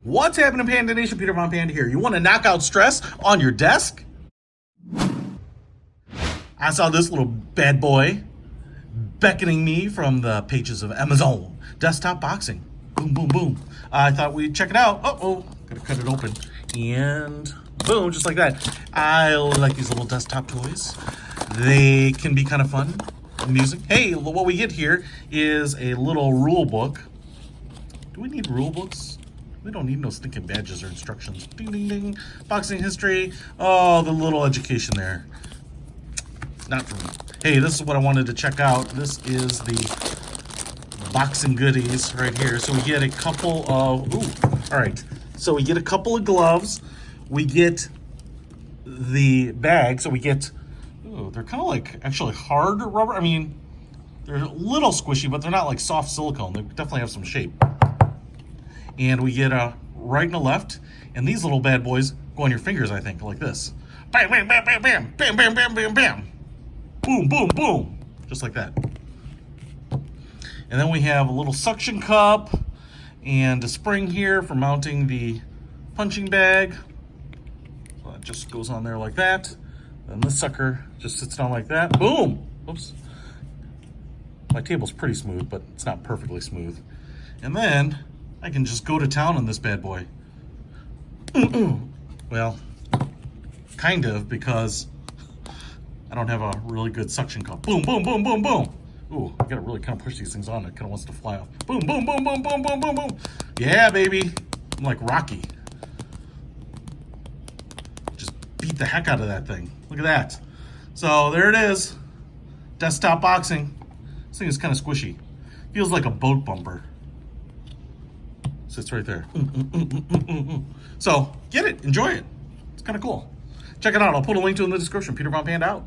What's happening, Panda Nation? Peter Von Panda here. You want to knock out stress on your desk? I saw this little bad boy beckoning me from the pages of Amazon. Desktop boxing. Boom, boom, boom. I thought we'd check it out. Oh, gotta cut it open. And boom, just like that. I like these little desktop toys. They can be kind of fun, amusing. Hey, what we get here is a little rule book. Do we need rule books? We don't need no stinking badges or instructions. Ding, ding, ding. Boxing history. Oh, the little education there. Not for me. Hey, this is what I wanted to check out. This is the boxing goodies right here. So we get a couple of, all right. So we get a couple of gloves. We get the bag. So we get, they're kind of like actually hard rubber. I mean, they're a little squishy, but they're not like soft silicone. They definitely have some shape. And we get a right and a left. And these little bad boys go on your fingers, I think, like this. Bam, bam, bam, bam, bam, bam, bam, bam, bam, bam. Boom, boom, boom. Just like that. And then we have a little suction cup and a spring here for mounting the punching bag. So that just goes on there like that. Then this sucker just sits down like that. Boom. Oops. My table's pretty smooth, but it's not perfectly smooth. And then I can just go to town on this bad boy. Well, kind of, because I don't have a really good suction cup. Boom, boom, boom, boom, boom. Ooh, I gotta really kind of push these things on. It kind of wants to fly off. Boom, boom, boom, boom, boom, boom, boom, boom. Yeah, baby. I'm like Rocky. Just beat the heck out of that thing. Look at that. So there it is. Desktop boxing. This thing is kind of squishy. Feels like a boat bumper. Sits right there. So get it. Enjoy it. It's kind of cool. Check it out. I'll put a link to it in the description. Peter Von Panda out.